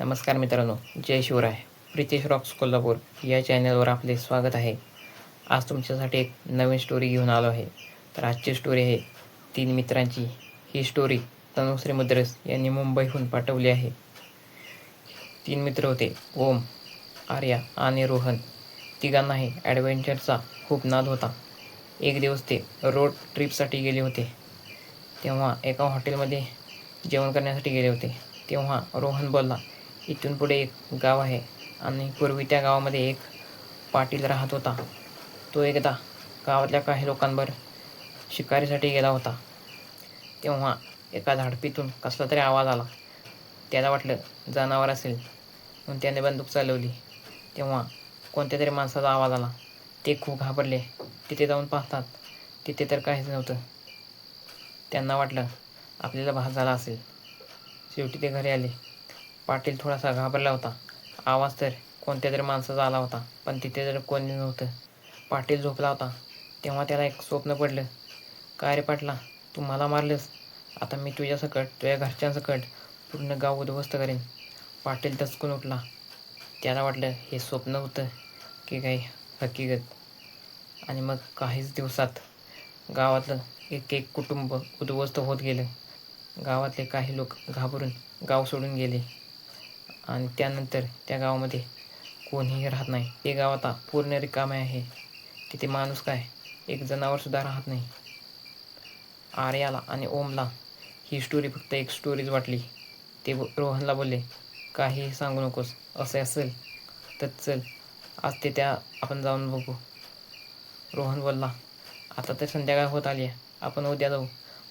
नमस्कार मित्रांनो, जय शिवराय. प्रितेश रॉक्स कोल्हापूर या चॅनलवर आपले स्वागत आहे. आज तुमच्यासाठी एक नवीन स्टोरी घेऊन आलो आहे. तर आजची स्टोरी आहे 3 मित्रांची. ही स्टोरी तनुश्री मुद्रस यांनी मुंबईहून पाठवली आहे. 3 मित्र होते, ओम, आर्या आणि रोहन. तिघांनाही ॲडव्हेंचरचा खूप नाद होता. एक दिवस ते रोड ट्रिपसाठी गेले होते. तेव्हा एका हॉटेलमध्ये जेवण करण्यासाठी गेले होते. तेव्हा रोहन बोलला, इथून पुढे एक गाव आहे आणि पूर्वी त्या गावामध्ये एक पाटील राहत होता. तो एकदा गावातल्या काही लोकांबरोबर शिकारीसाठी गेला होता. तेव्हा एका झाडपीतून कसला तरी आवाज आला. त्याला वाटलं जनावर असेल म्हणून त्याने बंदूक चालवली. तेव्हा कोणत्या तरी माणसाचा आवाज आला. ते खूप घाबरले. तिथे जाऊन पाहतात, तिथे तर काहीच नव्हतं. त्यांना वाटलं आपल्याला भास झाला असेल. शेवटी ते घरी आले. पाटील थोडासा घाबरला होता. आवाज तर कोणत्या तरी माणसाचा आला होता, पण तिथे तर कोणी नव्हतं. पाटील झोपला होता. तेव्हा त्याला एक स्वप्न पडलं. काय रे पाटला, तू मला मारलंस, आता मी तुझ्यासकट, तुझ्या घरच्यांसकट पूर्ण गाव उद्ध्वस्त करेन. पाटील दचकून उठला. त्याला वाटलं हे स्वप्न होतं की काही हकीकत. आणि मग काहीच दिवसात गावातलं एक एक कुटुंब उद्ध्वस्त होत गेलं. गावातले काही लोक घाबरून गाव सोडून गेले आणि त्यानंतर त्या गावामध्ये कोणीही राहत नाही. ते गाव आता पूर्ण रिकामे आहे. तिथे माणूस काय, एक जनावरसुद्धा राहत नाही. आर्याला आणि ओमला ही स्टोरी फक्त एक स्टोरीच वाटली. ते रोहनला बोलले, काहीही सांगू नकोस. असे असेल तर चल, आज ते त्या आपण जाऊन बघू. रोहन बोलला, आता तर संध्याकाळ होत आली आहे, आपण उद्या जाऊ.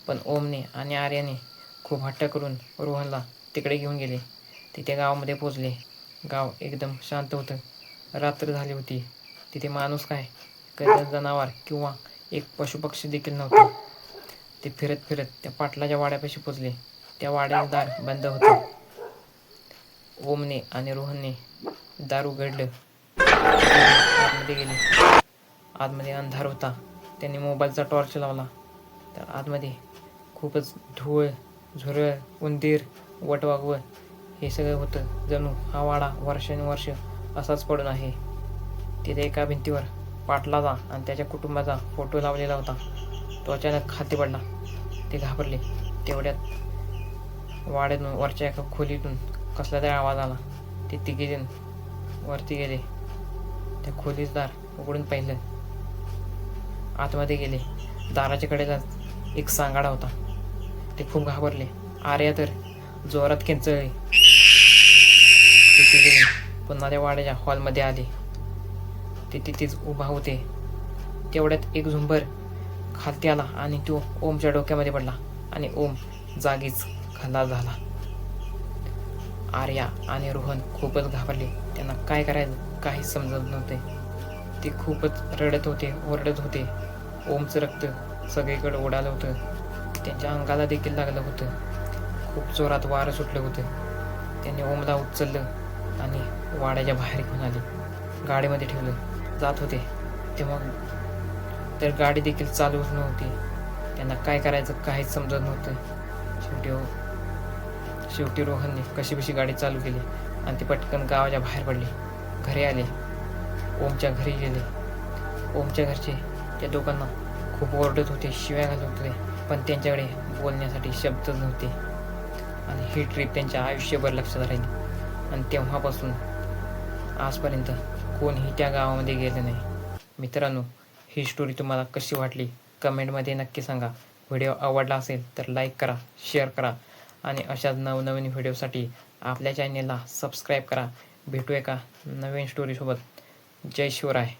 पण ओमने आणि आर्याने खूप हट्ट करून रोहनला तिकडे घेऊन गेले. तिथे गावामध्ये पोचले. गाव एकदम शांत होतं. रात्र झाली होती. तिथे माणूस काय, एखादं जनावर किंवा एक पशुपक्षी देखील नव्हता. ते फिरत फिरत त्या पाटलाच्या वाड्यापाशी पोचले. त्या वाड्याचे दार बंद होते. ओमने आणि रोहनने दार उघडलं. दोघे आतमध्ये गेले. आतमध्ये अंधार होता. त्यांनी मोबाईलचा टॉर्च लावला तर आतमध्ये खूपच धूळ, झुरळ, उंदीर, वटवाघूळ हे सगळं होतं. जणू हा वाडा वर्षानुवर्ष असाच पडून आहे. तिथे एका भिंतीवर पाटलाचा आणि त्याच्या कुटुंबाचा फोटो लावलेला होता. तो अचानक खाली पडला. ते घाबरले. तेवढ्यात वाड्यातून वरच्या एका खोलीतून कसला तरी आवाज आला. ते तिघेजण वरती गेले. त्या खोलीचं दार उघडून पाहिलं. आतमध्ये गेले. दाराच्या कडेला एक सांगाडा होता. ते खूप घाबरले. आर्या तर जोरात किंचळले. ते तिघेजण पुन्हा त्या वाड्याच्या हॉलमध्ये आले. ते तिथेच उभा होते. तेवढ्यात एक झुंबर खालती आला आणि तो ओमच्या डोक्यामध्ये पडला आणि ओम जागीच खलास झाला. आर्या आणि रोहन खूपच घाबरले. त्यांना काय करायचं काहीच समजत नव्हते. ते खूपच रडत होते, ओरडत होते. ओमचं रक्त सगळीकडे उडालं होतं. त्यांच्या अंगाला देखील लागलं होतं. खूप जोरात वारं सुटलं होतं. त्यांनी ओमला उचललं आणि वाड्याच्या बाहेर घेऊन आले. गाडीमध्ये ठेवलं. जात होते तेव्हा तर गाडी देखील चालूच नव्हती. त्यांना काय करायचं काहीच समजत नव्हतं. शेवटी रोहनने कशीबशी गाडी चालू केली आणि ती पटकन गावाच्या बाहेर पडली. घरी आले. ओमच्या घरी गेले. ओमच्या घरचे त्या दोघांना खूप ओरडत होते, शिव्या घालत होते, पण त्यांच्याकडे बोलण्यासाठी शब्दच नव्हते. आणि ही ट्रीप त्यांच्या आयुष्यभर लक्षात राहिली. आणि तेव्हापासून आजपर्यंत कोणीही त्या गावामध्ये गेलं नाही. मित्रांनो, ही स्टोरी तुम्हाला कशी वाटली कमेंटमध्ये नक्की सांगा. व्हिडिओ आवडला असेल तर लाईक करा, शेअर करा आणि अशाच नवनवीन व्हिडिओसाठी आपल्या चॅनेलला सबस्क्राईब करा. भेटू एका नवीन स्टोरीसोबत. जय शिवराय.